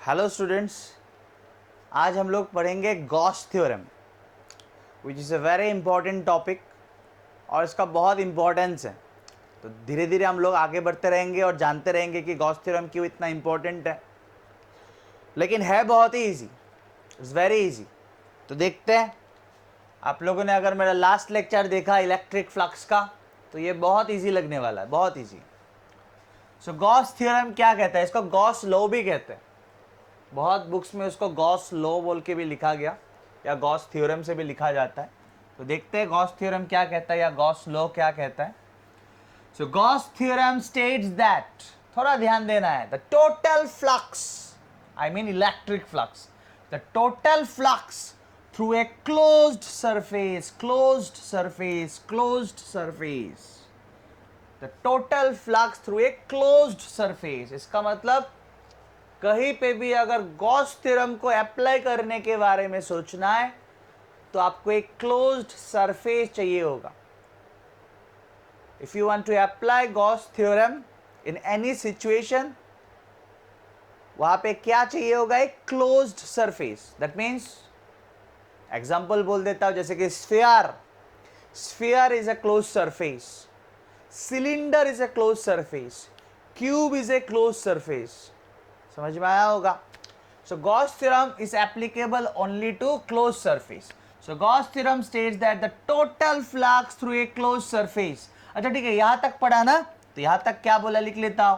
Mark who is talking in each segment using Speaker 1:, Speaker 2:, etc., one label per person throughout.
Speaker 1: Hello students, आज हम लोग पढ़ेंगे Gauss theorem which is a very important topic और इसका बहुत इम्पोर्टेंस है। तो धीरे धीरे हम लोग आगे बढ़ते रहेंगे और जानते रहेंगे कि गॉस थ्योरम क्यों इतना इम्पोर्टेंट है, लेकिन है बहुत ही ईजी, इट्स वेरी ईजी। तो देखते हैं, आप लोगों ने अगर मेरा लास्ट लेक्चर देखा इलेक्ट्रिक फ्लक्स का तो ये बहुत ईजी लगने वाला है, बहुत ईजी। सो गॉस थ्योरम क्या कहता है? इसको गॉस लॉ भी कहते हैं। बहुत बुक्स में उसको गॉस लॉ बोल के भी लिखा गया या गॉस थ्योरम से भी लिखा जाता है। तो देखते हैं गॉस थ्योरम क्या कहता है या गॉस लॉ क्या कहता है। सो गॉस थ्योरम स्टेट्स दैट, थोड़ा ध्यान देना है, the total flux, I mean electric flux, the total flux through A closed surface, closed surface, closed surface, the total flux through A closed surface. इसका मतलब कहीं पे भी अगर गॉस थ्योरम को अप्लाई करने के बारे में सोचना है तो आपको एक क्लोज्ड सरफेस चाहिए होगा। If you want to apply Gauss theorem in any situation, वहां पे क्या चाहिए होगा? एक closed surface. That means, example बोल देता हूं, जैसे कि sphere, sphere is a closed surface, cylinder is a closed surface, cube is a closed surface. समझ में आया होगा? So Gauss theorem is applicable only to close surface. So Gauss theorem states that the total flux through a close surface. अच्छा ठीक है, यहां तक पढ़ा ना, तो यहां तक क्या बोला लिख लेता हूं,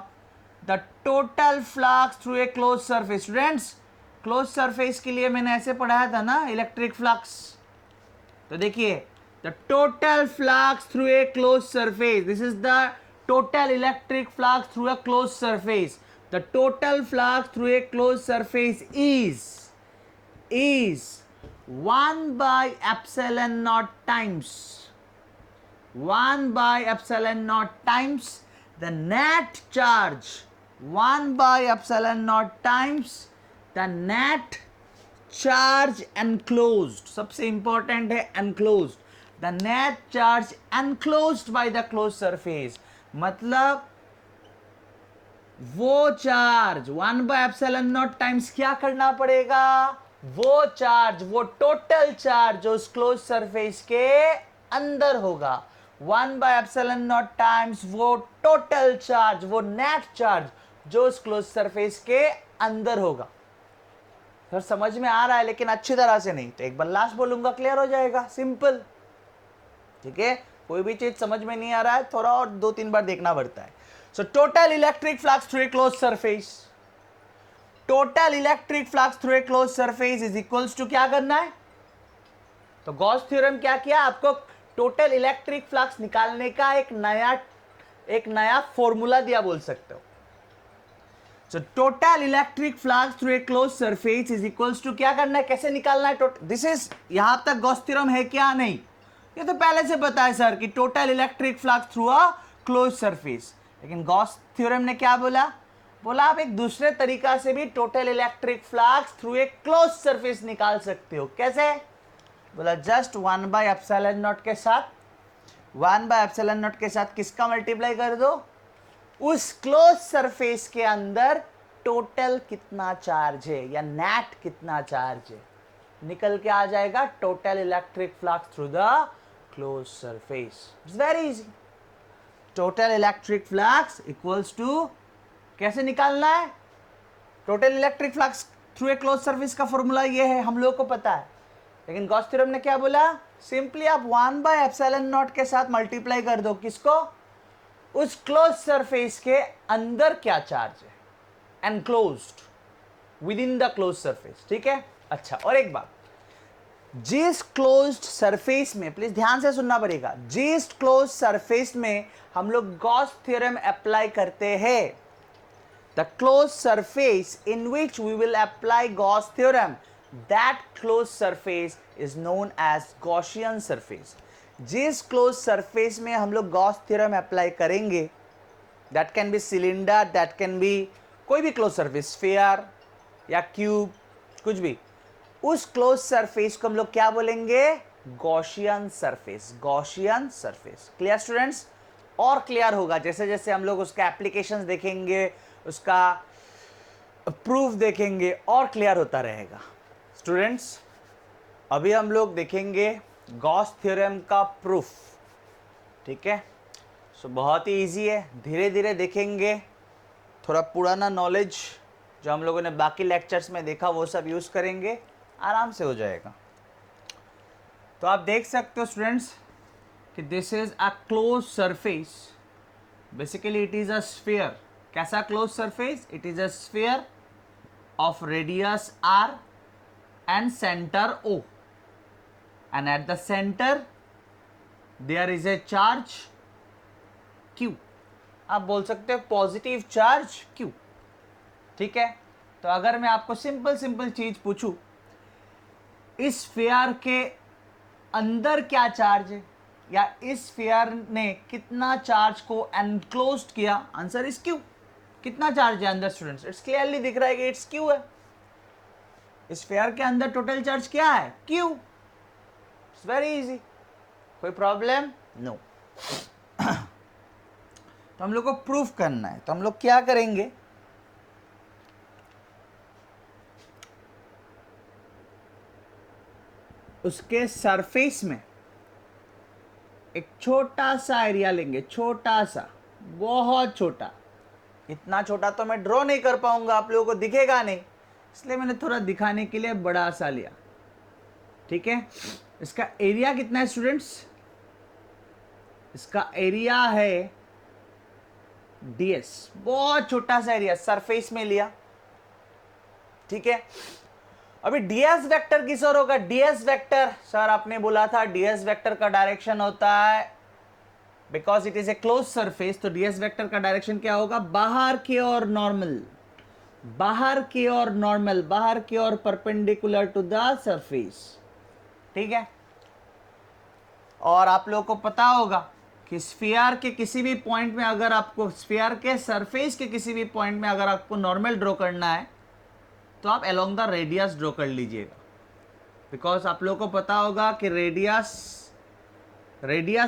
Speaker 1: the total flux through a close surface. Students, close surface के लिए मैंने ऐसे पढ़ाया था ना, इलेक्ट्रिक फ्लक्स। तो देखिए, the total flux through a close surface, this is the total electric flux through a closed surface. The total flux through a closed surface is 1 by epsilon naught times 1 by epsilon naught times the net charge, 1 by epsilon naught times the net charge enclosed. सबसे important है enclosed, the net charge enclosed by the closed surface। मतलब वो charge 1 by epsilon not times क्या करना पड़ेगा? वो charge, वो total charge जो उस क्लोज सरफेस के अंदर होगा, 1 बाय एप्सिलॉन नॉट टाइम्स वो टोटल चार्ज, वो नेट चार्ज जो उस क्लोज सरफेस के अंदर होगा। सर समझ में आ रहा है, लेकिन अच्छी तरह से नहीं, तो एक बार लास्ट बोलूंगा, क्लियर हो जाएगा, सिंपल। ठीक है, कोई भी चीज समझ में नहीं आ रहा है, थोड़ा और 2-3 बार देखना पड़ता है। So total electric flux through a close surface, total electric flux through a close surface is equals to क्या करना है? तो गॉस थ्योरम क्या किया? आपको टोटल इलेक्ट्रिक फ्लक्स निकालने का एक नया फॉर्मूला दिया, बोल सकते हो। So total electric flux through a close surface is equals to क्या करना है, कैसे निकालना है? दिस इज, यहां तक गॉस थ्योरम है क्या? नहीं, ये तो पहले से पता है सर कि total electric flux through a close surface. लेकिन गॉस थ्योरम ने क्या बोला? बोला आप एक दूसरे तरीका से भी total electric flux through a close surface निकाल सकते हो। कैसे? बोला जस्ट 1 बाय एप्सिलॉन नॉट के साथ, 1 बाय एप्सिलॉन नॉट के साथ किसका मल्टीप्लाई कर दो? उस क्लोज सरफेस के अंदर टोटल कितना चार्ज है या नेट कितना चार्ज है, निकल के आ जाएगा total electric flux through the close surface. It's very easy. Total electric flux equals to, कैसे निकालना है? Total electric flux through a close surface का फॉर्मूला ये है, हम लोग को पता है। लेकिन गॉस थ्योरम ने क्या बोला? सिंपली आप 1 बाय एप्सिलॉन नॉट के साथ मल्टीप्लाई कर दो, किसको? उस क्लोज सरफेस के अंदर क्या चार्ज है, enclosed, with in the close surface. ठीक है, अच्छा और एक बात, जिस क्लोज्ड सरफेस में, प्लीज ध्यान से सुनना पड़ेगा, जिस क्लोज सरफेस में हम लोग गॉस थ्योरम अप्लाई करते हैं, the close surface in which we will apply Gauss theorem, that close surface is known as Gaussian surface. जिस क्लोज सरफेस में हम लोग गॉस थ्योरम अप्लाई करेंगे, that can be cylinder, that can be कोई भी close surface, sphere या cube, कुछ भी, उस क्लोज सरफेस को हम लोग क्या बोलेंगे? Gaussian surface, Gaussian surface. Clear students? और क्लियर होगा जैसे जैसे हम लोग उसका एप्लीकेशंस देखेंगे, उसका प्रूफ देखेंगे और क्लियर होता रहेगा। स्टूडेंट्स, अभी हम लोग देखेंगे गॉस थ्योरम का प्रूफ। ठीक है, सो बहुत ही इजी है, धीरे धीरे देखेंगे। थोड़ा पुराना नॉलेज जो हम लोगों ने बाकी लेक्चर्स में देखा वो सब यूज़ करेंगे, आराम से हो जाएगा। तो आप देख सकते हो स्टूडेंट्स कि this is a close surface. Basically it is a sphere. कैसा close surface? It is a sphere of radius r and center O, and at the center there is a charge Q। आप बोल सकते हो positive charge Q। ठीक है, तो अगर मैं आपको सिंपल चीज पूछूं, इस स्फीयर के अंदर क्या चार्ज है, या इस स्फीयर ने कितना चार्ज को एनक्लोज्ड किया, आंसर इज Q। कितना चार्ज है अंदर स्टूडेंट्स? इट्स क्लियरली दिख रहा है कि इट्स Q है। इस स्फीयर के अंदर टोटल चार्ज क्या है? Q। इट्स वेरी इजी, कोई प्रॉब्लम? नो। तो हम लोग को प्रूफ करना है, तो हम लोग क्या करेंगे, उसके सरफेस में एक छोटा सा एरिया लेंगे, छोटा सा, बहुत छोटा। इतना छोटा तो मैं ड्रॉ नहीं कर पाऊंगा, आप लोगों को दिखेगा नहीं, इसलिए मैंने थोड़ा दिखाने के लिए बड़ा सा लिया। ठीक है, इसका एरिया कितना है स्टूडेंट्स? इसका एरिया है ds। बहुत छोटा सा एरिया सरफेस में लिया। ठीक है, अभी ds वेक्टर किस ओर होगा? ds वेक्टर, सर आपने बोला था ds वेक्टर का डायरेक्शन होता है, because it is a close surface, तो ds वेक्टर का डायरेक्शन क्या होगा? बाहर की ओर नॉर्मल, बाहर की ओर नॉर्मल, बाहर की ओर परपेंडिकुलर टू द सरफेस। ठीक है, और आप लोगों को पता होगा कि स्फीयर के किसी भी पॉइंट में, अगर आपको स्फीयर के सरफेस के किसी भी पॉइंट में अगर आपको नॉर्मल ड्रॉ करना है तो आप अलोंग द रेडियस ड्रॉ कर लीजिएगा, बिकॉज आप लोगों को पता होगा कि रेडियस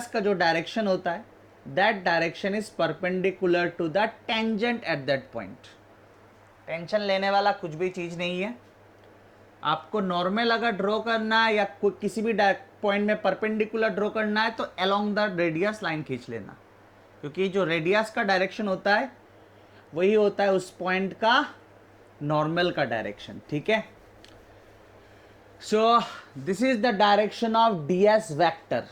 Speaker 1: का जो डायरेक्शन होता है, that direction is perpendicular to the tangent at that point. Tension लेने वाला कुछ भी चीज नहीं है। आपको नॉर्मल अगर ड्रॉ करना है या किसी भी पॉइंट में परपेंडिकुलर ड्रॉ करना है तो अलोंग द रेडियस लाइन खींच लेना, क्योंकि जो रेडियस का डायरेक्शन होता है वही होता है उस पॉइंट का नॉर्मल का डायरेक्शन। ठीक है, सो this is the direction of ds vector.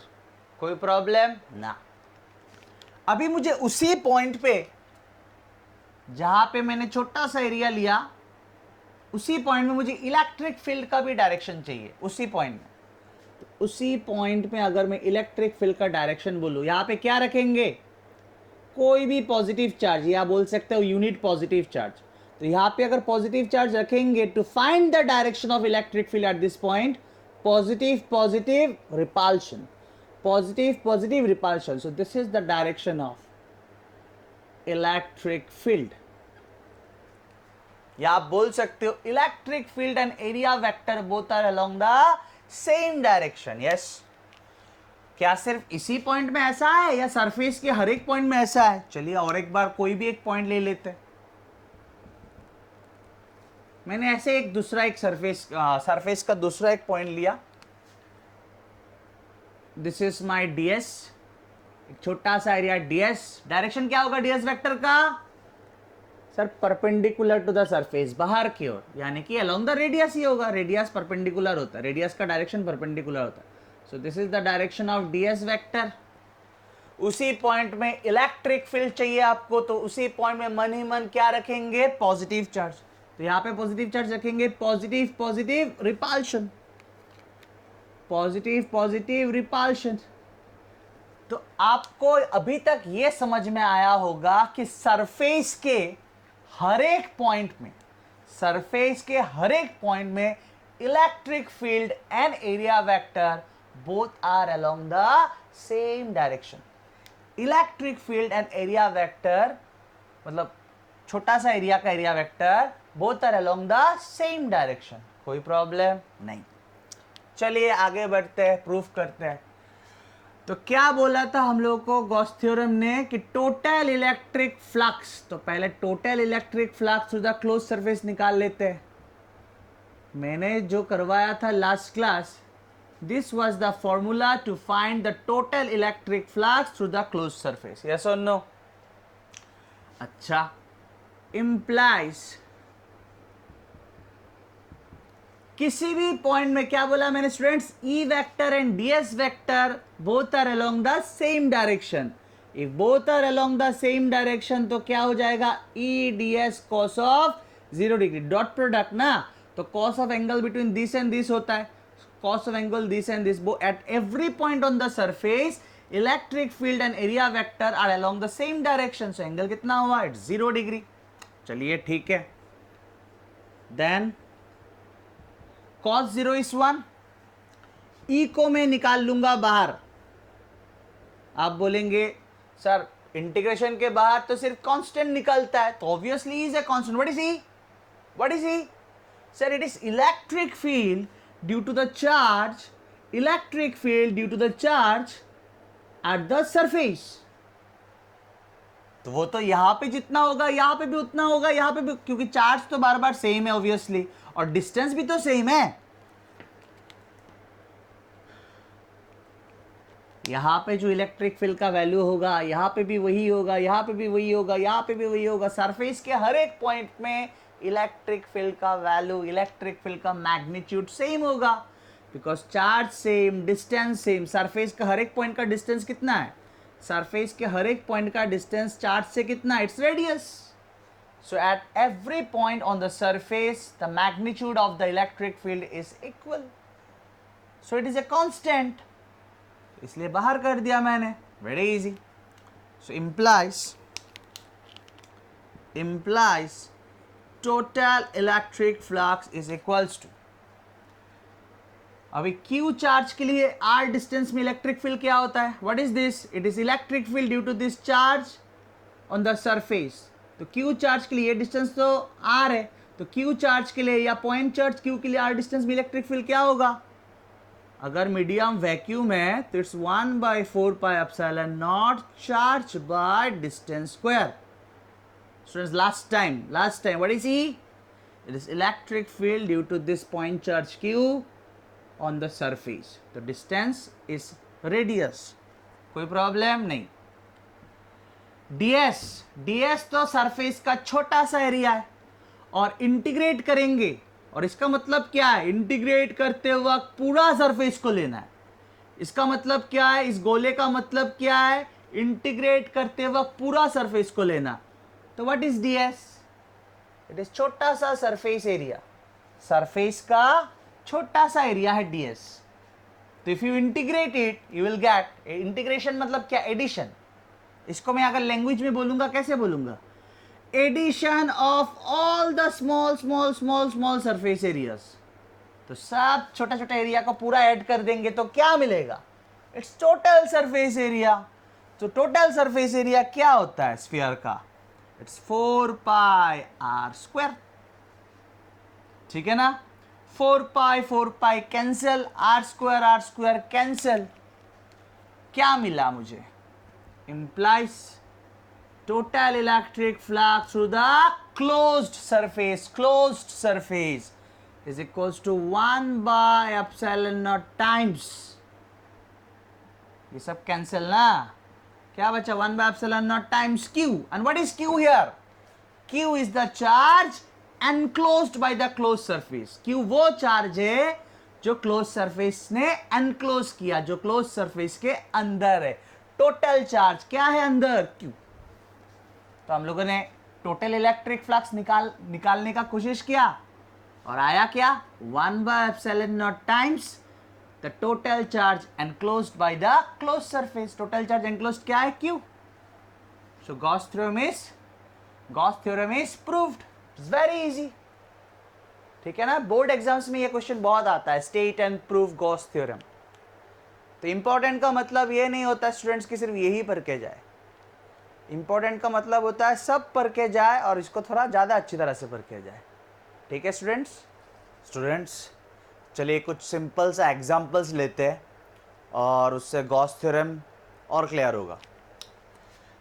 Speaker 1: कोई प्रॉब्लम ना? अभी मुझे उसी पॉइंट पे जहां पे मैंने छोटा सा एरिया लिया, उसी पॉइंट में मुझे इलेक्ट्रिक फील्ड का भी डायरेक्शन चाहिए। उसी पॉइंट में, तो उसी पॉइंट में अगर मैं इलेक्ट्रिक फील्ड का डायरेक्शन बोलूं, यहां पे क्या रखेंगे? कोई भी पॉजिटिव चार्ज, या बोल सकते हो यूनिट पॉजिटिव चार्ज। तो यहां पे अगर पॉजिटिव चार्ज रखेंगे, to find the direction of electric field at this point, positive repulsion, positive repulsion. So this is the direction of electric field, या आप बोल सकते हो electric field and area vector both are along the same direction. Yes, क्या सिर्फ इसी point में ऐसा है या सरफेस के हर एक पॉइंट में ऐसा है? चलिए और एक बार कोई भी एक पॉइंट ले लेते हैं। मैंने ऐसे एक सरफेस का दूसरा एक पॉइंट लिया। दिस इज माय ds, एक छोटा सा एरिया ds। डायरेक्शन क्या होगा ds वेक्टर का? Sir perpendicular to the surface, बाहर की ओर, यानी कि अलोंग द रेडियस ही होगा। रेडियस परपेंडिकुलर होता है, रेडियस का डायरेक्शन परपेंडिकुलर होता है। सो this is the direction of ds vector. उसी पॉइंट में इलेक्ट्रिक फील्ड चाहिए आपको, तो उसी पॉइंट में मन ही मन क्या रखेंगे? Positive charge. तो यहां पे पॉजिटिव चार्ज रखेंगे, पॉजिटिव रिपल्शन, पॉजिटिव रिपल्शन। तो आपको अभी तक यह समझ में आया होगा कि सरफेस के हर एक पॉइंट में electric field and area vector both are along the same direction. Electric field and area vector मतलब छोटा सा एरिया का area vector both are along the same direction. कोई प्रॉब्लम नहीं? चलिए आगे बढ़ते हैं, प्रूफ करते हैं। तो क्या बोला था हम लोग को गॉस थ्योरम ने कि टोटल इलेक्ट्रिक फ्लक्स, तो पहले total electric flux through the close surface निकाल लेते हैं। मैंने जो करवाया था last class, this was the formula to find the total electric flux through the close surface, yes और नो? अच्छा, implies किसी भी पॉइंट में, क्या बोला मैंने students, E vector and ds vector both are along the same direction. If both are along the same direction तो क्या हो जाएगा, ई DS cos of 0 degree, dot product ना, तो cos of angle between this and this होता है, cos of angle this and this, at every point on the surface electric field and area vector are along the same direction, so angle कितना हुआ, it's 0 degree. चलिए ठीक है, then cos 0 is 1, ई को मैं निकाल लूंगा बाहर। आप बोलेंगे सर इंटीग्रेशन के बाहर तो सिर्फ कांस्टेंट निकलता है, तो obviously is a constant. What is he, what is he sir? It is electric field due to the charge, electric field due to the charge at the surface. तो वो तो यहां पे जितना होगा यहां पे भी उतना होगा, यहां पे भी, क्योंकि चार्ज तो बार बार सेम है ऑब्वियसली, और डिस्टेंस भी तो सेम है। यहां पे जो इलेक्ट्रिक फील्ड का वैल्यू होगा यहां पे भी वही होगा, यहां पे भी वही होगा, यहां पे भी वही होगा। सरफेस के हर एक पॉइंट में इलेक्ट्रिक फील्ड का वैल्यू, इलेक्ट्रिक फील्ड का मैग्नीट्यूड सेम होगा, because charge same, distance same. Surface का हर एक पॉइंट का डिस्टेंस कितना है, सरफेस के हर एक पॉइंट का डिस्टेंस चार्ज से कितना, it's radius. So at every point on the surface the magnitude of the electric field is equal, so it is a constant, इसलिए बाहर कर दिया मैंने, very easy. So implies total electric flux is equals to, अभी Q charge के लिए R distance में electric field क्या होता है, what is this, it is electric field due to this charge on the surface. तो Q चार्ज के लिए डिस्टेंस तो R है, तो Q चार्ज के लिए या पॉइंट चार्ज Q के लिए R डिस्टेंस में इलेक्ट्रिक फील्ड क्या होगा, अगर मीडियम वैक्यूम है तो it's 1/4 pi epsilon naught charge by distance square. Students last time what is he, it is electric field due to this point charge Q on the surface, तो distance is radius, कोई problem नहीं। ds तो surface का छोटा सा area है, और integrate करेंगे, और इसका मतलब क्या है, इंटीग्रेट करते वक्त पूरा सरफेस को लेना है। इसका मतलब क्या है, इस गोले का मतलब क्या है, इंटीग्रेट करते वक्त पूरा सरफेस को लेना। तो what is ds, it is छोटा सा सरफेस एरिया, सरफेस का छोटा सा एरिया है ds। तो if you integrate it you will get, integration मतलब क्या, एडिशन। इसको मैं अगर लैंग्वेज में बोलूंगा कैसे बोलूंगा, addition of all the small surface areas. तो सब छोटा छोटा एरिया को पूरा ऐड कर देंगे तो क्या मिलेगा, इट्स टोटल सरफेस एरिया। तो टोटल सरफेस एरिया क्या होता है स्फीयर का, इट्स 4 पाई r स्क्वायर, ठीक है ना। 4 pi cancel, r square cancel, क्या मिला मुझे, implies total electric flux through the closed surface is equals to 1/epsilon naught times, ये सब कैंसिल ना, क्या बचा, 1/epsilon naught times Q। and what is Q here, Q is the charge enclosed by the closed surface। Q वो charge है जो close surface ने enclose किया, जो क्लोज सरफेस के अंदर है। टोटल चार्ज क्या है अंदर, Q। तो हम लोगों ने टोटल इलेक्ट्रिक फ्लक्स निकालने का कोशिश किया, और आया क्या, 1/epsilon naught times the total charge enclosed by the close surface. Total charge enclosed क्या है, Q। So Gauss theorem is proved, it's very easy, ठीक है ना। बोर्ड एग्जाम्स में ये क्वेश्चन बहुत आता है, state and prove Gauss theorem. तो इंपॉर्टेंट का मतलब ये नहीं होता स्टूडेंट्स की सिर्फ यही पढ़ के जाए, इंपॉर्टेंट का मतलब होता है सब पढ़ के जाए और इसको थोड़ा ज़्यादा अच्छी तरह से पढ़ के जाए, ठीक है स्टूडेंट्स। चलिए कुछ सिंपल सा एग्जाम्पल्स लेते हैं। और उससे गॉस थ्योरम और क्लियर होगा।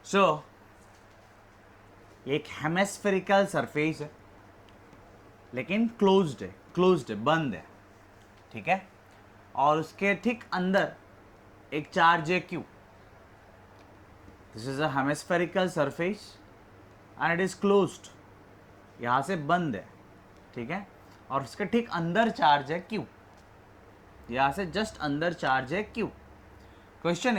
Speaker 1: सो एक हेमिस्फेरिकल सरफेस है लेकिन क्लोज्ड है, बंद है, ठीक है, और उसके ठीक अंदर एक चार्ज है Q। This is a hemispherical surface and it is closed, यहाँ से बंद है, ठीक है, और उसके ठीक अंदर चार्ज है Q, यहाँ से जस्ट अंदर चार्ज है Q। क्वेश्चन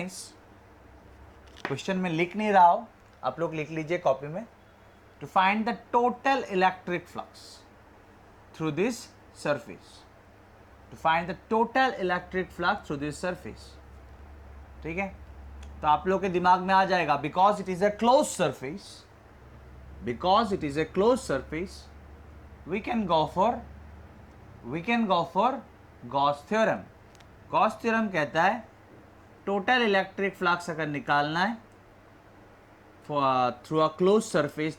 Speaker 1: में लिख नहीं रहा हूँ, आप लोग लिख लीजिए कॉपी में। To find the total electric flux through this surface, to find the total electric flux through this surface, ठीक है। तो आप लोग के दिमाग में आ जाएगा, because it is a close surface, because it is a close surface, we can go for Gauss theorem. Gauss theorem कहता है टोटल इलेक्ट्रिक फ्लक्स अगर निकालना है through a close surface,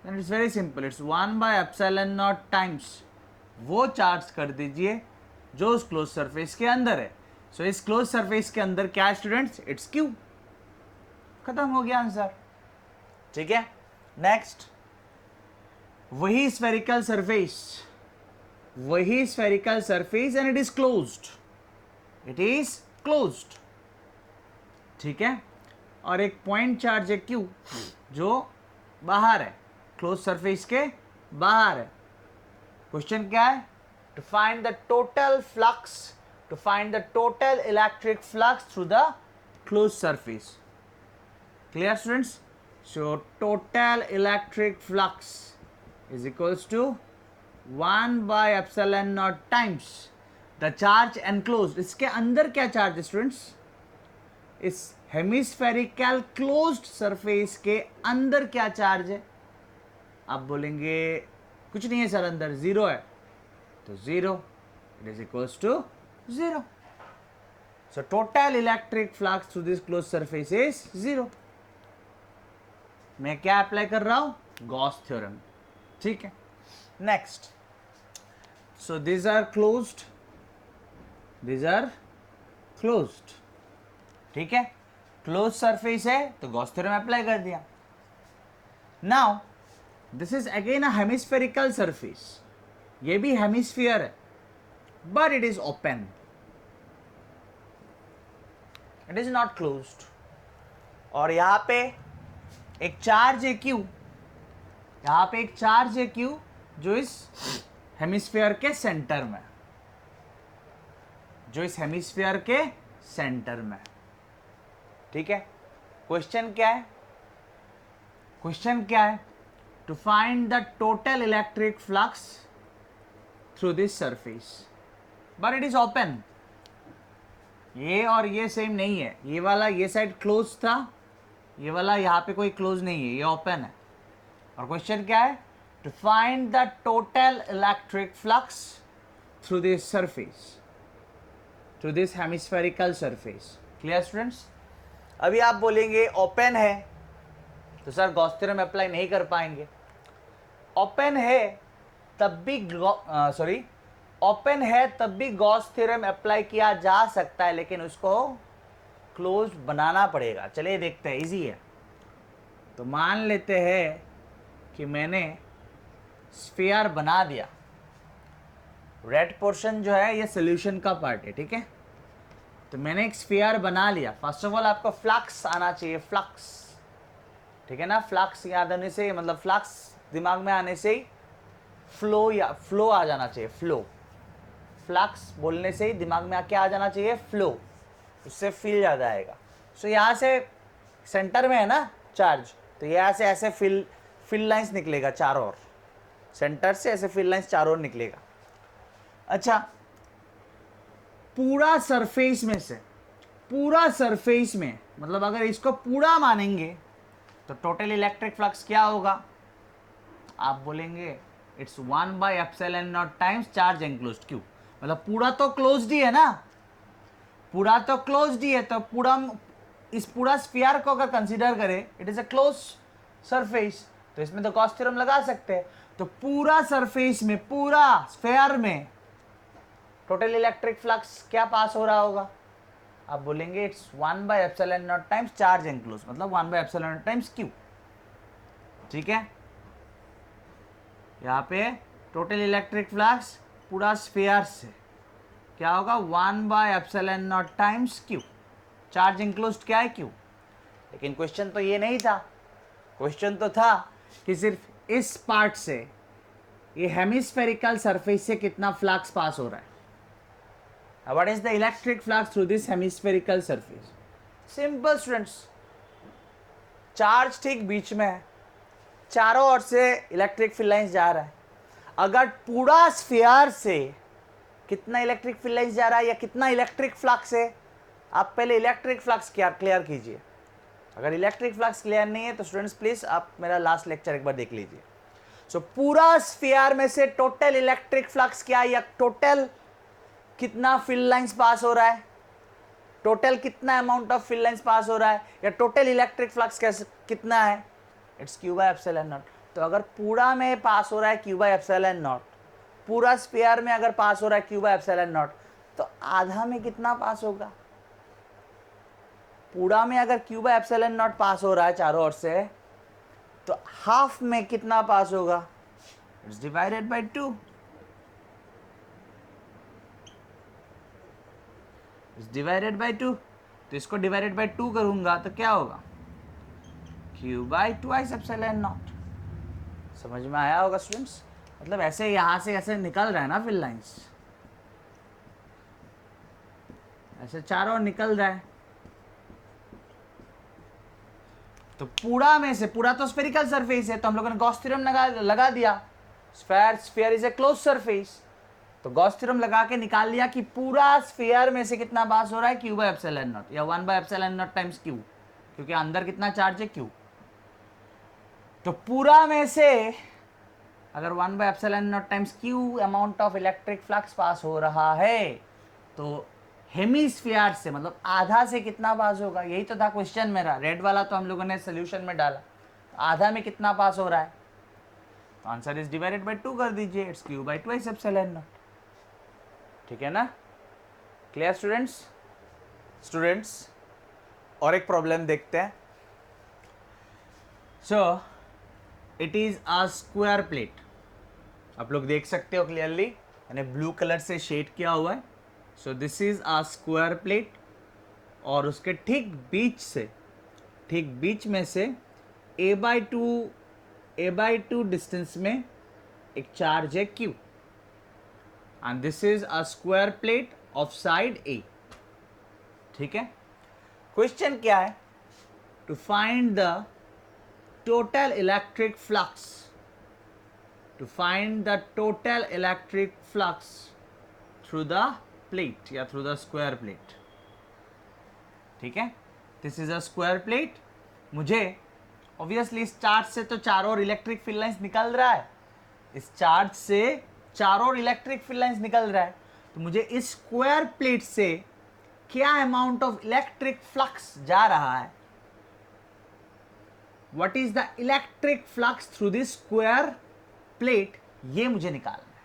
Speaker 1: then it's very simple, it's 1/ε0 times वो charge कर दीजिए जो उस क्लोज सरफेस के अंदर है। सो इस क्लोज सरफेस के अंदर क्या है स्टूडेंट्स, इट्स Q। खत्म हो गया आंसर, ठीक है। नेक्स्ट, वही spherical surface and it is closed, ठीक है, और एक पॉइंट चार्ज है Q जो बाहर है, क्लोज सरफेस के बाहर है। क्वेश्चन क्या है, to find the total flux, to find the total electric flux through the close surface. Clear students? So total electric flux is equals to 1/ε0 times the charge enclosed. इसके अंदर क्या charge है students, इस hemispherical closed surface के अंदर क्या charge है? आप बोलेंगे कुछ नहीं है सर, अंदर जीरो है, तो zero, it is equals to zero. So total electric flux through this close surface is zero. मैं क्या अप्लाई कर रहा हूं, गॉस थ्योरम, ठीक है। Next, so these are closed, ठीक है, क्लोज सरफेस है तो गॉस थ्योरम अप्लाई कर दिया। Now this is again a hemispherical surface, ये भी हेमिस्फीयर है, but it is open, it is not closed, और यहां पे एक चार्ज है Q, यहां पे एक चार्ज है Q जो इस हेमिस्फीयर के सेंटर में, ठीक है। क्वेश्चन क्या है, to find the total electric flux through this surface, but it is open. ये और ये सेम नहीं है, ये वाला ये साइड क्लोज था, ये वाला यहाँ पे कोई क्लोज नहीं है, ये ओपन है। और क्वेश्चन क्या है, to find the total electric flux through this surface, through this hemispherical surface. Clear students? अभी आप बोलेंगे ओपन है तो सर गॉस थ्योरम अप्लाई नहीं कर पाएंगे। ओपन है तब भी गॉस थ्योरम अप्लाई किया जा सकता है, लेकिन उसको क्लोज बनाना पड़ेगा। चलिए देखते हैं, इजी है। तो मान लेते हैं कि मैंने स्फीयर बना दिया, रेड पोर्शन जो है ये सॉल्यूशन का पार्ट है, ठीक है। तो मैंने एक स्फीयर बना लिया। फर्स्ट ऑफ ऑल आपको फ्लक्स आना चाहिए, फ्लक्स, ठीक है ना। फ्लक्स याद आने से, मतलब फ्लक्स दिमाग में आने से ही फ्लो आ जाना चाहिए, फ्लक्स बोलने से ही दिमाग में क्या आ जाना चाहिए, फ्लो, उससे फील ज़्यादा आएगा। सो यहाँ से सेंटर में है ना चार्ज, तो यहाँ से ऐसे फिल लाइंस निकलेगा चारों ओर, सेंटर से ऐसे फिल लाइंस चारों ओर निकलेगा। अच्छा, पूरा सरफेस में मतलब अगर इसको पूरा मानेंगे तो टोटल इलेक्ट्रिक फ्लक्स क्या होगा? आप बोलेंगे it's 1/ε0 times charge enclosed Q। मतलब पूरा तो क्लोज्ड ही है ना, तो पूरा स्फीयर को अगर कंसीडर करें, it is a close surface, तो इसमें तो गॉस थ्योरम लगा सकते हैं। तो पूरा सरफेस में, पूरा स्फीयर में टोटल इलेक्ट्रिक फ्लक्स क्या पास हो रहा होगा? आप बोलेंगे इट्स 1/ε0 टाइम्स चार्ज एनक्लोज, मतलब 1/ε0 टाइम्स क्यू। ठीक है, यहाँ पे टोटल इलेक्ट्रिक फ्लक्स पूरा स्फीयर से क्या होगा? 1/ε0 टाइम्स क्यू। चार्ज इंक्लोज्ड क्या है? क्यू। लेकिन क्वेश्चन तो ये नहीं था, क्वेश्चन तो था कि सिर्फ इस पार्ट से, ये हेमिस्फेरिकल सरफेस से कितना फ्लक्स पास हो रहा है। What is the electric flux through this hemispherical surface? Simple students, charge ठीक बीच में है, चारों ओर से इलेक्ट्रिक फील्ड लाइंस जा रहा है। अगर पूरा स्फीयर से कितना इलेक्ट्रिक फील्ड लाइंस जा रहा है या कितना इलेक्ट्रिक फ्लक्स है, आप पहले इलेक्ट्रिक फ्लक्स क्लियर कीजिए। अगर इलेक्ट्रिक फ्लक्स क्लियर नहीं है तो स्टूडेंट्स प्लीज आप मेरा लास्ट लेक्चर एक बार देख लीजिए। सो पूरा स्फीयर में से टोटल इलेक्ट्रिक फ्लक्स क्या है, या टोटल कितना फील्ड लाइंस पास हो रहा है, टोटल कितना amount of field lines pass हो रहा है, या टोटल इलेक्ट्रिक फ्लक्स कितना है? It's Q/ε0। तो अगर पूरा में पास हो रहा है Q/ε0, पूरा स्फीयर में अगर पास हो रहा है Q/ε0, तो आधा में कितना पास होगा? पूरा में अगर Q/ε0 पास हो रहा है चारों ओर से, तो हाफ में कितना पास होगा? It's divided by 2। It's divided by 2। तो इसको डिवाइडेड बाय 2 करूंगा तो क्या होगा? Q/2ε0। समझ में आया होगा स्टूडेंट्स? मतलब ऐसे यहां से ऐसे निकल रहा है ना फील्ड लाइंस, ऐसे चारों ओर निकल रहा है। तो पूरा में से, पूरा तो स्फेरिकल सरफेस है, तो हम लोगों ने गॉस थ्योरम लगा दिया। Sphere is a close surface, तो गॉस थ्योरम लगा के निकाल लिया कि पूरा स्फीयर में से कितना पास हो रहा है? Q/ε0 या 1/ε0 टाइम्स क्यू, क्योंकि अंदर कितना चार्ज है? क्यू। तो पूरा में से अगर 1/ε0 times Q amount of electric flux pass हो रहा है, तो हेमिस्फीयर से मतलब आधा से कितना पास होगा? यही तो था क्वेश्चन मेरा। रेड वाला तो हम लोगों ने सोल्यूशन में डाला। आधा में कितना पास हो रहा है? तो आंसर इज डिवाइडेड बाय 2 कर दीजिए। It's Q/2ε0। ठीक है ना? Clear students? स्टूडेंट्स और एक प्रॉब्लम देखते हैं। सो it is a square plate. आप लोग देख सकते हो क्लियरली, मैंने ब्लू कलर से शेड किया हुआ है। सो this is a square plate, और उसके ठीक बीच में से a/2 डिस्टेंस में एक चार्ज है Q, and this is a square plate of side A। ठीक है, क्वेश्चन क्या है? To find the total electric flux, to find the total electric flux through the plate या थ्रू द स्क्वायर प्लेट। ठीक है, this is a square plate. मुझे obviously इस charge से तो चारों ओर इलेक्ट्रिक फील्ड लाइंस निकल रहा है, इस चार्ज से चारों ओर इलेक्ट्रिक फील्ड लाइंस निकल रहा है, तो मुझे इस स्क्वायर प्लेट से क्या अमाउंट ऑफ इलेक्ट्रिक फ्लक्स जा रहा है, what is the electric flux through this square plate, ये मुझे निकालना है।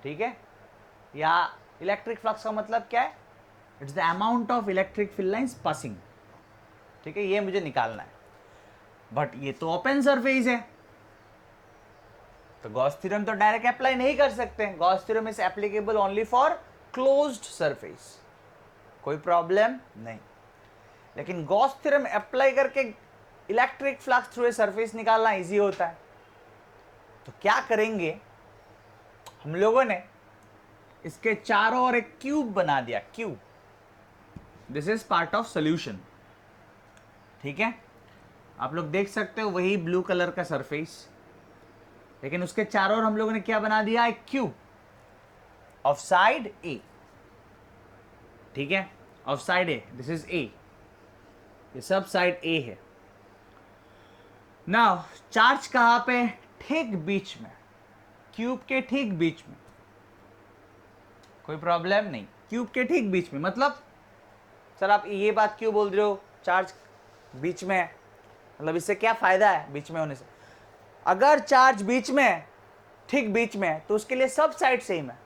Speaker 1: ठीक है, या इलेक्ट्रिक फ्लक्स का मतलब क्या है? It's the amount of electric field lines passing. ठीक है, ये मुझे निकालना है। बट ये तो ओपन सरफेस है, तो गॉस थ्योरम तो डायरेक्ट अप्लाई नहीं कर सकते। Gauss theorem is applicable only for closed surface, कोई प्रॉब्लम नहीं। लेकिन गॉस थ्योरम अप्लाई करके electric flux through a surface निकालना इजी होता है। तो क्या करेंगे हम लोगों ने, इसके चारों ओर एक क्यूब बना दिया, cube. This is part of solution. ठीक है, आप लोग देख सकते हो वही ब्लू कलर का सरफेस, लेकिन उसके चारों ओर हम लोगों ने क्या बना दिया? एक क्यूब ऑफ साइड ए। ठीक है, of side A, this is a, ये सब साइड ए है। नाउ चार्ज कहां पे? ठीक बीच में, क्यूब के ठीक बीच में, कोई प्रॉब्लम नहीं। क्यूब के ठीक बीच में, मतलब सर आप ये बात क्यों बोल रहे हो चार्ज बीच में है? मतलब इससे क्या फायदा है बीच में होने से? अगर चार्ज बीच में है, ठीक बीच में है, तो उसके लिए सब साइड सेम है।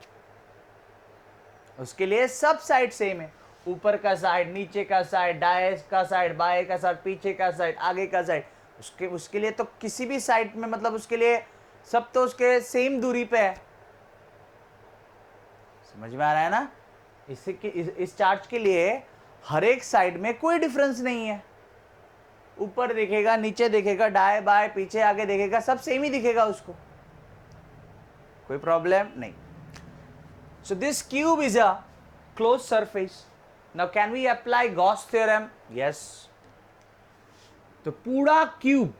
Speaker 1: उसके लिए सब साइड सेम है, ऊपर का साइड, नीचे का साइड, दाएं का साइड, बाएं का साइड, पीछे का साइड, आगे का साइड, उसके लिए तो किसी भी साइड में मतलब उसके लिए सब तो उसके सेम दूरी पे है। समझ में आ रहा है ना? इस चार्ज के लिए हर एक साइड में कोई डिफरेंस नहीं है, ऊपर दिखेगा, नीचे दिखेगा, दाएं बाएं, पीछे आगे दिखेगा, सब सेम ही दिखेगा उसको, कोई प्रॉब्लम नहीं। So this cube is a closed surface. Now can we apply Gauss theorem? Yes. तो पूरा क्यूब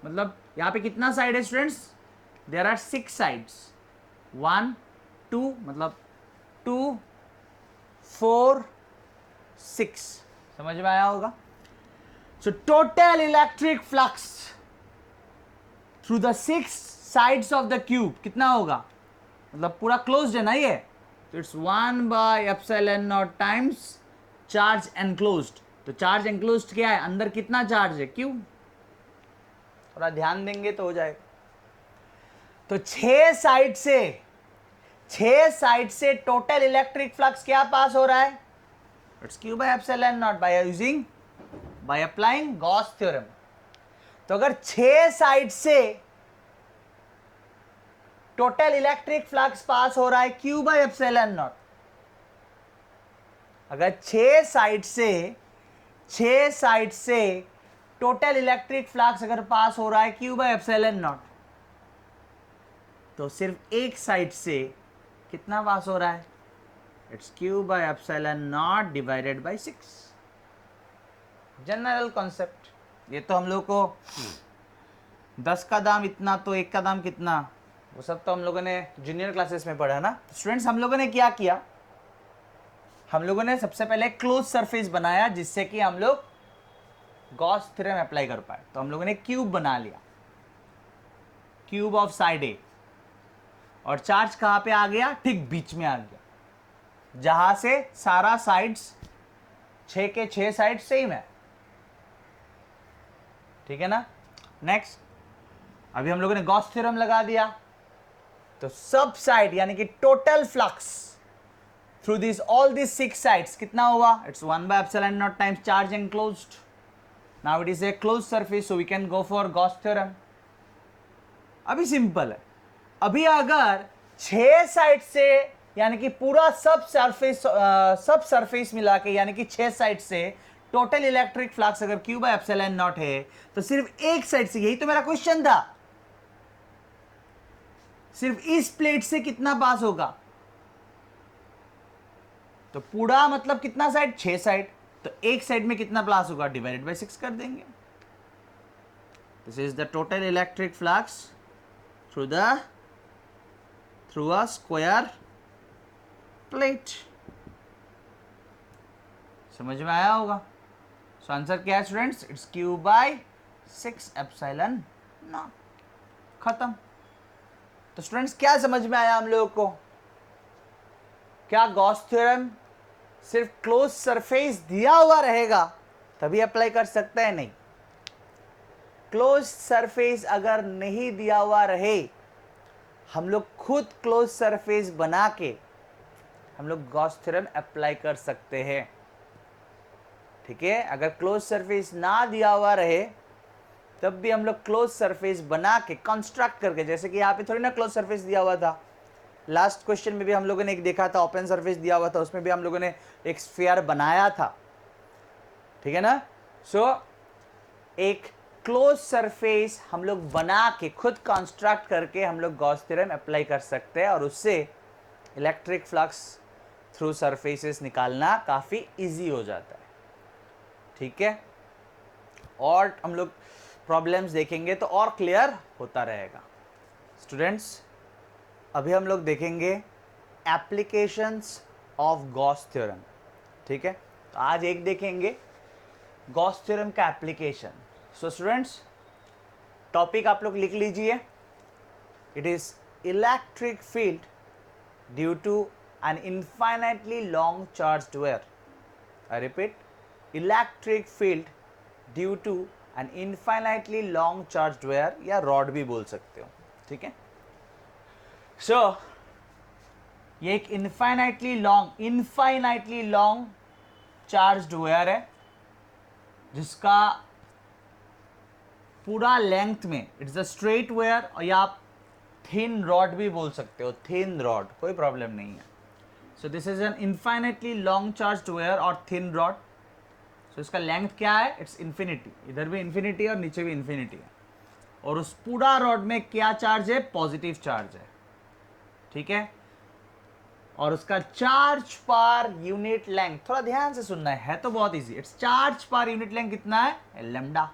Speaker 1: मतलब यहां पे कितना साइड है स्टूडेंट्स? देयर आर 6 साइड्स, 1 2 मतलब 2 4 6, समझ में आया होगा? सो total electric flux through the 6 sides of the cube कितना होगा? मतलब पूरा क्लोज्ड है ना ये, तो इट्स 1/ε0 टाइम्स चार्ज एनक्लोज्ड। तो चार्ज एनक्लोज्ड क्या है? अंदर कितना चार्ज है? क्यू। थोड़ा ध्यान देंगे तो हो जाएगा। तो 6 साइड से टोटल इलेक्ट्रिक फ्लक्स क्या पास हो रहा है? It's Q/ε0 bye applying Gauss theorem. तो अगर 6 साइड से टोटल इलेक्ट्रिक फ्लक्स पास हो रहा है Q/ε0, अगर 6 साइड से टोटल इलेक्ट्रिक फ्लक्स अगर पास हो रहा है Q/ε0, तो सिर्फ एक साइड से कितना पास हो रहा है? It's Q/ε0 divided by 6। General concept, ये तो हम लोग को 10 का दाम इतना तो 1 का दाम कितना, वो सब तो हम लोगों ने जूनियर क्लासेस में पढ़ा ना। स्टूडेंट्स, हम लोगों ने क्या किया? हम लोगों ने सबसे पहले क्लोज सरफेस बनाया जिससे कि हम लोग गॉस थ्योरम अप्लाई कर पाए। तो हम लोगों ने क्यूब बना लिया, क्यूब ऑफ साइड ए, और चार्ज कहां पे आ गया? ठीक बीच में आ गया, जहां से सारा साइड्स 6 के 6 साइड सेम है, ठीक है ना? नेक्स्ट, अभी हम लोगों ने गॉस थ्योरम लगा दिया, तो सब साइड यानी कि total flux through this all this 6 sides कितना हुआ? It's 1/ε0 times charge enclosed. Now it is a close surface, so we can go for Gauss theorem. अभी सिंपल है, अभी अगर 6 साइड से यानी कि पूरा सब सरफेस मिला के यानी कि 6 साइड से टोटल इलेक्ट्रिक फ्लक्स अगर Q/ε0 है, तो सिर्फ एक साइड से, यही तो मेरा क्वेश्चन था, सिर्फ इस प्लेट से कितना पास होगा? तो पूरा मतलब कितना साइड? 6 साइड, तो एक साइड में कितना पास होगा? डिवाइडेड बाय 6 कर देंगे। This is the total electric flux through a square plate. समझ में आया होगा? सो आंसर क्या है स्टूडेंट्स? It's Q/6ε0। खत्म। तो स्टूडेंट्स, क्या समझ में आया हम लोगों को? क्या गॉस थ्योरम सिर्फ क्लोज सरफेस दिया हुआ रहेगा तभी अप्लाई कर सकते हैं? नहीं, क्लोज सरफेस अगर नहीं दिया हुआ रहे, हम लोग खुद क्लोज सरफेस बना के हम लोग गॉस थ्योरम अप्लाई कर सकते हैं, ठीक है? अगर क्लोज सरफेस ना दिया हुआ रहे तब भी हम लोग क्लोज सरफेस बना के कंस्ट्रक्ट करके, जैसे कि यहाँ पे थोड़ी ना क्लोज सरफेस दिया हुआ था, लास्ट क्वेश्चन में भी हम लोगों ने एक देखा था, ओपन सरफेस दिया हुआ था, उसमें भी हम लोगों ने एक स्फीयर बनाया था, ठीक है ना? सो एक क्लोज सरफेस हम लोग बना के खुद कंस्ट्रक्ट करके हम लोग गॉस थ्योरम अप्लाई कर सकते हैं, और उससे इलेक्ट्रिक फ्लक्स थ्रू सरफेसेस निकालना काफ़ी इजी हो जाता है, ठीक है? और हम लोग प्रॉब्लम्स देखेंगे तो और क्लियर होता रहेगा। स्टूडेंट्स, अभी हम लोग देखेंगे एप्लीकेशंस ऑफ गॉस थ्योरम, ठीक है? तो आज एक देखेंगे गॉस थ्योरम का एप्लीकेशन। सो स्टूडेंट्स, टॉपिक आप लोग लिख लीजिए, it is electric field due to an infinitely long charged wire. I repeat, electric field due to an infinitely long charged wire, या रॉड भी बोल सकते हो, ठीक है? सो ये एक इनफाइनाइटली लॉन्ग चार्ज्ड वायर है जिसका पूरा लेंथ में इट्स अ स्ट्रेट वायर, और या आप थिन रॉड भी बोल सकते हो, थिन रॉड, कोई प्रॉब्लम नहीं है। सो this is an infinitely long charged wire और थिन रॉड। सो इसका लेंथ क्या है? इट्स इन्फिनिटी, इधर भी इन्फिनिटी और नीचे भी इन्फिनिटी है, और उस पूरा रॉड में क्या चार्ज है? पॉजिटिव चार्ज है, ठीक है। और उसका चार्ज पर यूनिट लेंथ, थोड़ा ध्यान से सुनना है तो बहुत easy. It's charge per unit length कितना है? Lambda.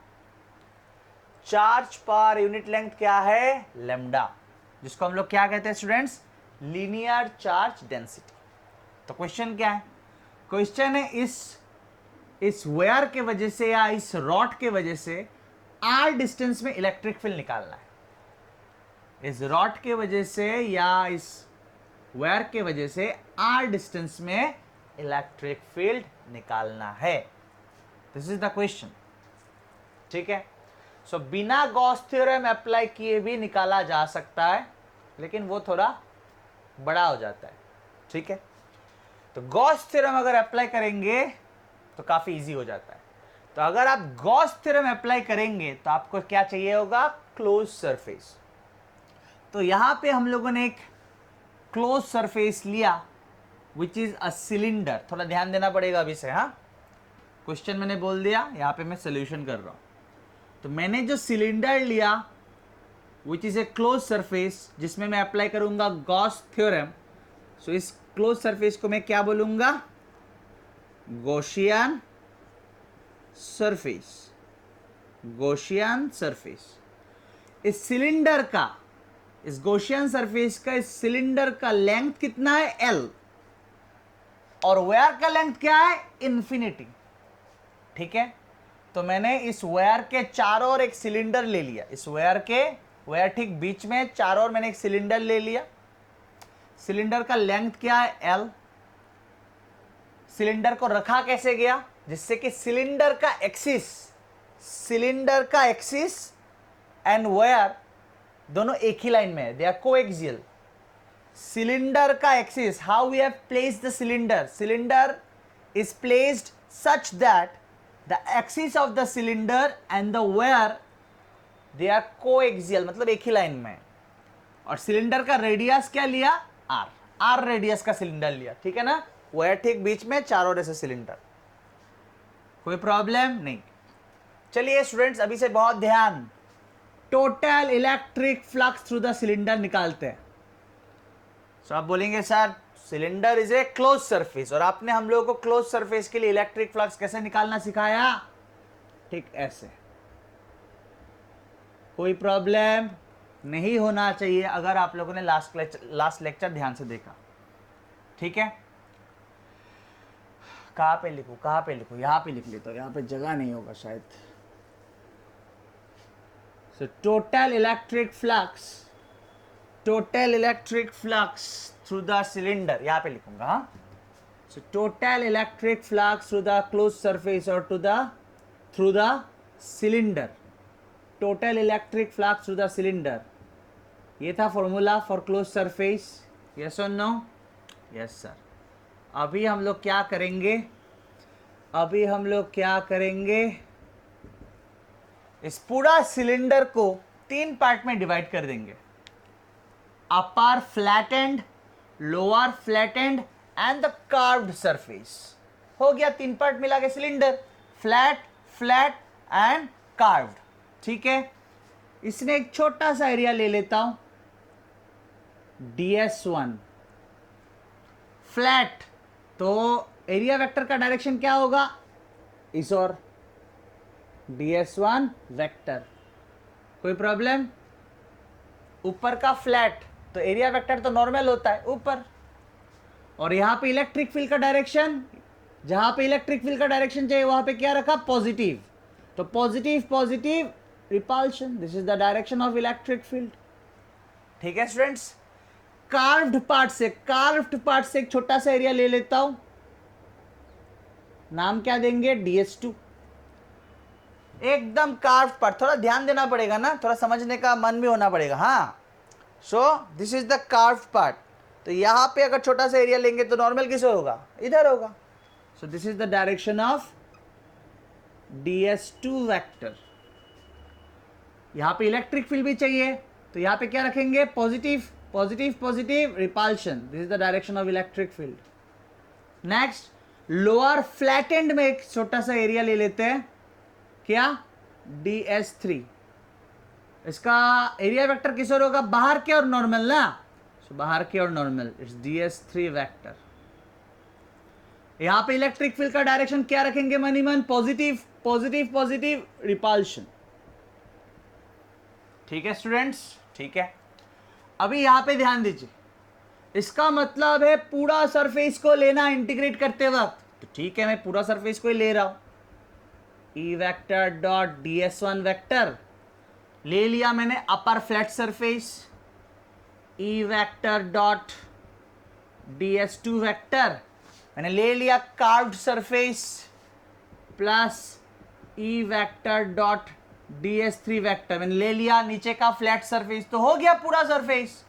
Speaker 1: Charge per unit length क्या है? लैम्डा, जिसको हम लोग क्या कहते हैं स्टूडेंट्स? Linear charge density. तो क्वेश्चन क्या है? क्वेश्चन है इस वायर के वजह से या इस रॉड के वजह से आर डिस्टेंस में इलेक्ट्रिक फील्ड निकालना है। इस रॉड के वजह से या इस वायर के वजह से आर डिस्टेंस में इलेक्ट्रिक फील्ड निकालना है। दिस इज द क्वेश्चन, ठीक है। सो बिना गॉस थ्योरम अप्लाई किए भी निकाला जा सकता है, लेकिन वो थोड़ा बड़ा हो जाता है, ठीक है। तो गॉस थ्योरम अगर अप्लाई करेंगे तो काफी इजी हो जाता है। तो अगर आप गॉस थ्योरम अप्लाई करेंगे तो आपको क्या चाहिए होगा? Close surface. तो यहां पे हम लोगों ने एक क्लोज सरफेस लिया विच इज अ सिलेंडर। थोड़ा ध्यान देना पड़ेगा अभी से, हाँ। क्वेश्चन मैंने बोल दिया, यहां पे मैं सोल्यूशन कर रहा हूं। तो मैंने जो सिलेंडर लिया which is a close surface, जिसमें मैं अप्लाई करूंगा गॉस थ्योरम। सो इस क्लोज सरफेस को मैं क्या बोलूंगा? Gaussian surface. Gaussian surface. इस सिलेंडर का, इस गॉसियन सरफेस का, इस सिलेंडर का लेंथ कितना है? एल, और वायर का लेंथ क्या है? इन्फिनिटी, ठीक है। तो मैंने इस वायर के चारों ओर एक सिलेंडर ले लिया। इस वायर ठीक बीच में चारों ओर मैंने एक सिलेंडर ले लिया। सिलेंडर का लेंथ क्या है? एल। सिलेंडर को रखा कैसे गया? जिससे कि सिलेंडर का एक्सिस एंड वायर दोनों एक ही लाइन में है, दे आर कोएक्सियल। सिलेंडर का axis, how we have placed the cylinder is placed such that the axis of the cylinder and the wire they are coaxial, मतलब एक ही line में। और cylinder का रेडियस क्या लिया? आर रेडियस का cylinder लिया, ठीक है ना। वायर ठीक बीच में, चारों ओर से सिलेंडर, कोई प्रॉब्लम नहीं। चलिए स्टूडेंट्स, अभी से बहुत ध्यान, total electric flux through the cylinder निकालते हैं। सो आप बोलेंगे sir cylinder is a close surface, और आपने हम लोगों को क्लोज सरफेस के लिए इलेक्ट्रिक फ्लक्स कैसे निकालना सिखाया? ठीक ऐसे। कोई प्रॉब्लम नहीं होना चाहिए अगर आप लोगों ने लास्ट लेक्चर ध्यान से देखा, ठीक है। कहाँ पे लिखूं? यहाँ पे लिख लेता हूं, यहाँ पे जगह नहीं होगा शायद। So total electric flux through the cylinder, यहाँ पे लिखूंगा, हाँ। So total electric flux through the closed surface or through the cylinder. Total electric flux through the cylinder. ये था formula for close surface. Yes और नो? Yes sir. अभी हम लोग क्या करेंगे? इस पूरा सिलेंडर को 3 पार्ट में डिवाइड कर देंगे। Upper flattened, lower flattened and the curved surface. हो गया 3 पार्ट मिला के सिलेंडर, फ्लैट एंड कार्व्ड, ठीक है। इसने एक छोटा सा एरिया ले लेता हूं, ds1 फ्लैट। तो एरिया वेक्टर का डायरेक्शन क्या होगा? इस और ds1 वेक्टर, कोई प्रॉब्लम? ऊपर का फ्लैट, तो एरिया वेक्टर तो नॉर्मल होता है ऊपर, और यहां पे इलेक्ट्रिक फील्ड का डायरेक्शन, जहां पे इलेक्ट्रिक फील्ड का डायरेक्शन चाहिए वहां पे क्या रखा? पॉजिटिव। तो positive repulsion, this is the direction of electric field, ठीक है स्टूडेंट्स। कार्व्ड पार्ट से एक छोटा सा एरिया ले लेता हूं, नाम क्या देंगे? ds2। एकदम कार्व्ड पार्ट, थोड़ा ध्यान देना पड़ेगा ना, थोड़ा समझने का मन भी होना पड़ेगा, हाँ। सो this is the carved part. तो यहां पे अगर छोटा सा एरिया लेंगे तो नॉर्मल किसे होगा, इधर होगा. सो this is the direction of ds2 vector. यहां पे इलेक्ट्रिक फील्ड भी चाहिए, तो यहां पे क्या रखेंगे, positive positive positive, repulsion. This is the direction of electric field. Next, lower flat and में एक छोटा सा एरिया ले लेते हैं, क्या, ds3. इसका एरिया वेक्टर किस ओर होगा, बाहर के और नॉर्मल ना, सो बाहर के और नॉर्मल, इट्स ds3 वेक्टर. यहां पे इलेक्ट्रिक फील्ड का डायरेक्शन क्या रखेंगे मनीमन, पॉजिटिव पॉजिटिव पॉजिटिव, रिपल्शन. ठीक है स्टूडेंट्स, ठीक है. अभी यहां पे ध्यान दीजिए, इसका मतलब है पूरा सरफेस को लेना इंटीग्रेट करते वक्त. तो ठीक है, मैं पूरा सरफेस को ही ले रहा हूं. ई वेक्टर डॉट ds1 वेक्टर ले लिया मैंने, upper flat surface. E vector dot ds2 vector मैंने ले लिया curved surface, plus E vector dot ds3 vector मैंने ले लिया नीचे का फ्लैट सरफेस. तो हो गया पूरा सरफेस.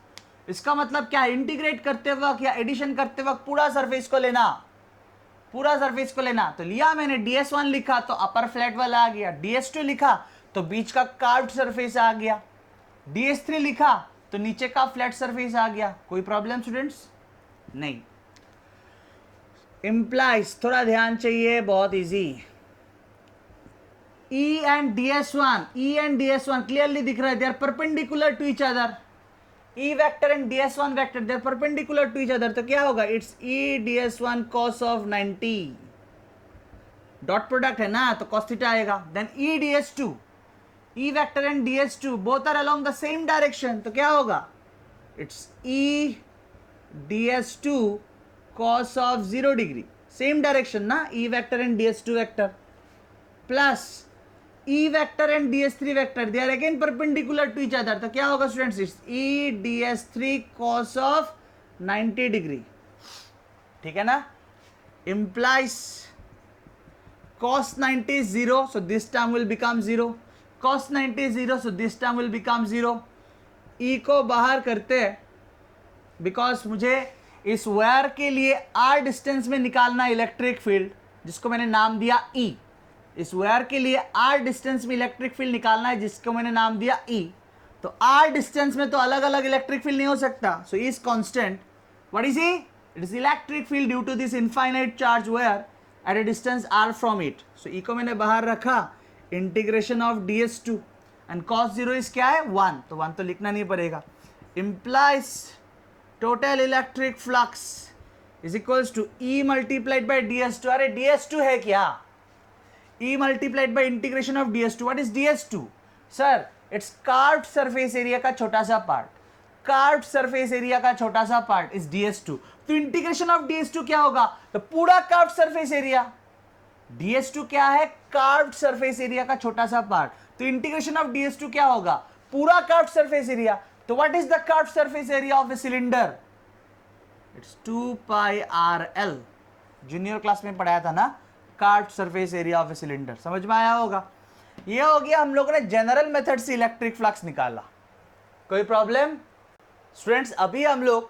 Speaker 1: इसका मतलब क्या है, इंटीग्रेट करते वक्त या एडिशन करते वक्त पूरा सरफेस को लेना, पूरा सरफेस को लेना. तो लिया मैंने, ds1 लिखा तो अपर फ्लैट वाला आ गया, ds2 लिखा तो बीच का कार्व्ड सरफेस आ गया, ds3 लिखा तो नीचे का फ्लैट सरफेस आ गया. कोई प्रॉब्लम स्टूडेंट्स, नहीं. इंप्लाइज, थोड़ा ध्यान चाहिए, बहुत easy. E and ds1 clearly दिख रहा है, they are perpendicular to each other. E vector and ds1 vector they are perpendicular to each other. तो क्या होगा, it's E ds1 cos of 90. Dot product है ना, तो cos थीटा आएगा. Then E ds2, E vector and ds2 both are along the same direction. तो क्या होगा, it's E ds2 cos of 0 degree. Same direction ना, E vector and ds2 vector. Plus E vector and ds3 vector they are again perpendicular to each other. तो क्या होगा students, it's E ds3 cos of 90 degree. ठीक है ना. Implies cos 90 is 0, so this term will become 0. Cos 90 is 0, so this term will become 0. E को बाहर करते हैं, बिकॉज मुझे इस वायर के लिए r डिस्टेंस में निकालना इलेक्ट्रिक फील्ड, जिसको मैंने नाम दिया E. इस वायर के लिए r डिस्टेंस में इलेक्ट्रिक फील्ड निकालना है, जिसको मैंने नाम दिया E. तो r डिस्टेंस में तो अलग अलग इलेक्ट्रिक फील्ड नहीं हो सकता, so E is constant. What is E? It is electric field due to this infinite charge wire at a distance r from it. So E को मैंने बाहर रखा, integration of ds2 and cos 0 is क्या है, 1. तो 1 तो लिखना नहीं पड़ेगा. Implies total electric flux is equals to E multiplied by ds2. अरे ds2 है क्या, E multiplied by integration of ds2. What is ds2? Sir, it's carved surface area का छोटा सा पार्ट. Carved surface area का छोटा सा पार्ट is ds2. तो इंटीग्रेशन ऑफ ds2 क्या होगा, तो पूरा carved surface area. ds2 क्या है, carved surface area का छोटा सा पार्ट. तो इंटीग्रेशन ऑफ ds2 क्या होगा, पूरा carved surface area. तो what is the carved surface area of a cylinder? It's 2 pi RL. Junior class में पढ़ाया था ना, carved surface area of a cylinder. समझ में आया होगा. ये हो गया, हम लोगों ने जनरल मेथड से इलेक्ट्रिक फ्लक्स निकाला. कोई प्रॉब्लम स्टूडेंट्स? अभी हम लोग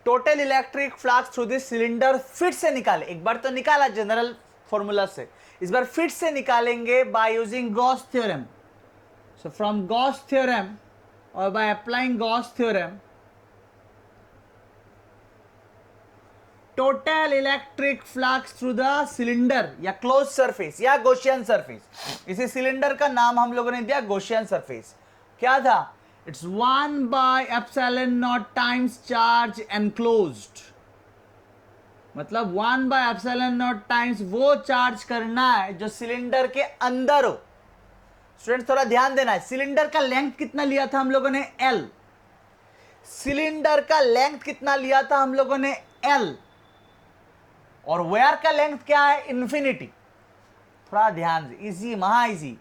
Speaker 1: total electric flux through this cylinder फिर से निकाले. एक बार तो निकाला जनरल फॉर्मूला से, इस बार फिर से निकालेंगे by using Gauss theorem. So from Gauss theorem और by applying Gauss theorem, total electric flux through the cylinder या क्लोज सरफेस या गॉसियन सरफेस. इसी सिलेंडर का नाम हम लोगों ने दिया गॉसियन सरफेस. क्या था, it's 1 by epsilon not times charge enclosed. मतलब 1 बाय एप्सिलॉन नॉट टाइम्स वो चार्ज करना है जो सिलेंडर के अंदर हो. स्टूडेंट्स थोड़ा ध्यान देना है, सिलेंडर का लेंथ कितना लिया था हम लोगों ने, L. सिलेंडर का लेंथ कितना लिया था हम लोगों ने, L. और वायर का लेंथ क्या है, इन्फिनिटी. थोड़ा ध्यान से, इजी, महा इजी.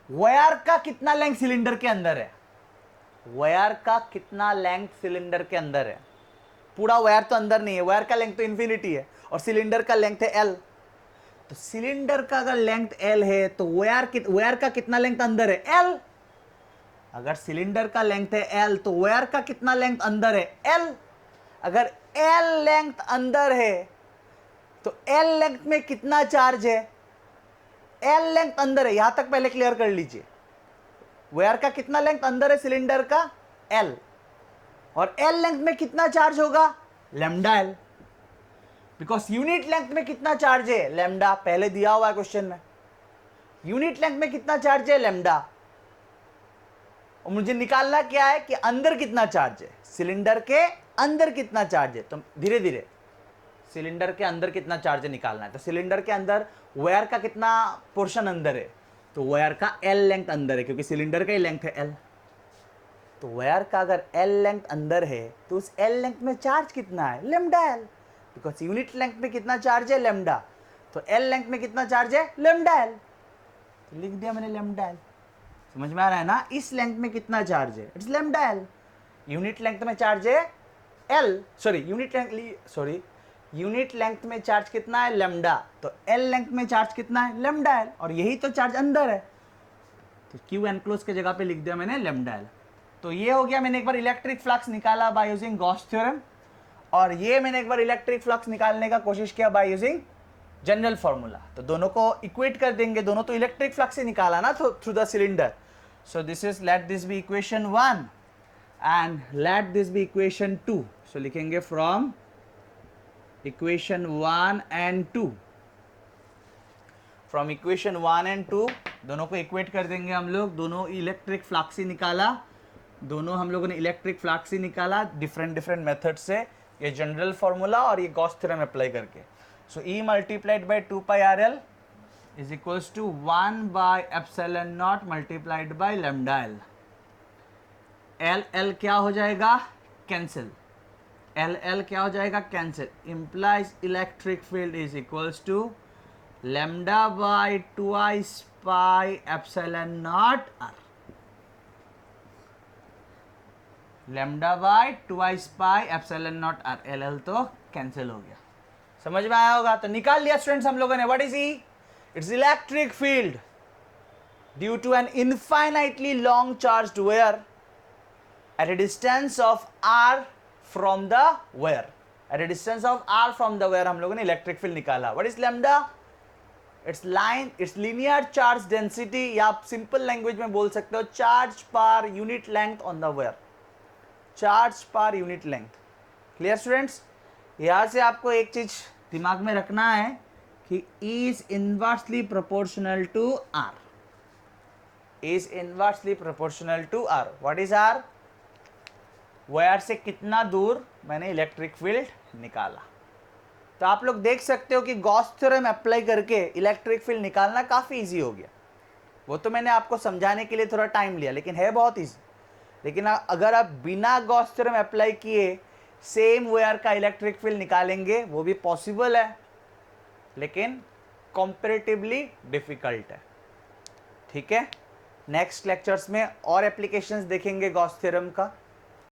Speaker 1: वायर का कितना लेंथ सिलेंडर के अंदर है, वायर का कितना लेंथ सिलेंडर के अंदर है, पूरा वायर तो अंदर नहीं है, वायर का लेंथ तो इन्फिनिटी है और सिलेंडर का लेंथ है L. तो सिलेंडर का अगर लेंथ L है तो वायर का कितना लेंथ अंदर है, L. अगर सिलेंडर का लेंथ है L तो वायर का कितना लेंथ अंदर है, L. अगर एल लेंथ अंदर है, तो एल लेंथ में कितना चार्ज है? एल लेंथ अंदर है, यहां तक पहले क्लियर कर लीजिए। वायर का कितना लेंथ अंदर है सिलेंडर का? एल। और एल लेंथ में कितना चार्ज होगा? Lambda L. Because unit length में कितना चार्ज है? लैम्डा, पहले दिया हुआ है क्वेश्चन में। यूनिट लेंथ में कितना चार्ज है? लैम्डा। और मुझे निकालना क्या है कि अंदर कितना चार्ज है, सिलेंडर के अंदर कितना चार्ज है। तो धीरे धीरे सिलेंडर के अंदर कितना चार्ज है निकालना है। तो सिलेंडर के अंदर वायर का कितना पोर्शन अंदर है? तो वायर का एल लेंथ अंदर है, क्योंकि सिलेंडर का ही लेंथ है एल। तो वायर का अगर एल लेंथ अंदर है तो उस एल लेंथ में चार्ज कितना है? Lambda L. Because unit length में कितना चार्ज है? लैम्डा। तो एल लेंथ में कितना चार्ज है? Lambda L. तो लिख दिया मैंने लैम्डा एल। समझ में आ रहा है ना? इस लेंथ में कितना चार्ज है? It's lambda L. Unit length में चार्ज है एल, यूनिट लेंथ में चार्ज कितना है? लैम्डा। तो एल लेंथ में चार्ज कितना है? Lambda L. और यही तो चार्ज अंदर है, तो क्यू एनक्लोज के जगह पे लिख दिया मैंने लैम्डा एल। तो ये हो गया, मैंने एक बार इलेक्ट्रिक फ्लक्स निकाला बाय यूजिंग गॉस थ्योरम, और ये मैंने एक बार इलेक्ट्रिक फ्लक्स निकालने का कोशिश किया बाय यूजिंग जनरल फॉर्मूला। तो दोनों को इक्वेट कर देंगे, दोनों तो इलेक्ट्रिक फ्लक्स से निकाला ना through the cylinder. So this is, let this be equation 1 and let this be equation 2। So लिखेंगे from equation 1 and 2, from equation 1 and 2 दोनों को इक्वेट कर देंगे हम लोग। दोनों इलेक्ट्रिक फ्लक्स ही निकाला, दोनों हम लोगों ने इलेक्ट्रिक फ्लक्स ही निकाला डिफरेंट मेथड से, ये जनरल फॉर्मूला और ये गॉस थ्योरम अप्लाई करके। So E multiplied by 2 pi r l is equals to 1 by epsilon naught multiplied by lambda l. L l क्या हो जाएगा? कैंसिल। एल एल क्या हो जाएगा? कैंसिल। Implies electric field is equals to lambda by twice pi epsilon naught r. Lambda by twice pi epsilon naught r. L l तो cancel हो गया, समझ में आया होगा। तो निकाल लिया स्टूडेंट्स हम लोगों ने। What is E? It's electric field due to an infinitely long charged wire at a distance of r from the wire, at a distance of r from the wire हम लोगों ने इलेक्ट्रिक फील्ड निकाला। What is lambda? It's linear charge density, या आप simple language में बोल सकते हो charge per unit length on the wire, charge per unit length. Clear students? यहाँ से आपको एक चीज दिमाग में रखना है कि E is inversely proportional to R, is inversely proportional to R. What is R? Wire से कितना दूर मैंने इलेक्ट्रिक फील्ड निकाला। तो आप लोग देख सकते हो कि गॉस थ्योरम अप्लाई करके इलेक्ट्रिक फील्ड निकालना काफ़ी इजी हो गया। वो तो मैंने आपको समझाने के लिए थोड़ा टाइम लिया, लेकिन है बहुत इजी। लेकिन अगर आप बिना गॉस थ्योरम अप्लाई किए सेम वायर का इलेक्ट्रिक फील्ड निकालेंगे, वो भी पॉसिबल है, लेकिन कंपैरेटिवली डिफिकल्ट है। ठीक है, नेक्स्ट लेक्चर्स में और एप्लीकेशंस देखेंगे गॉस थ्योरम का।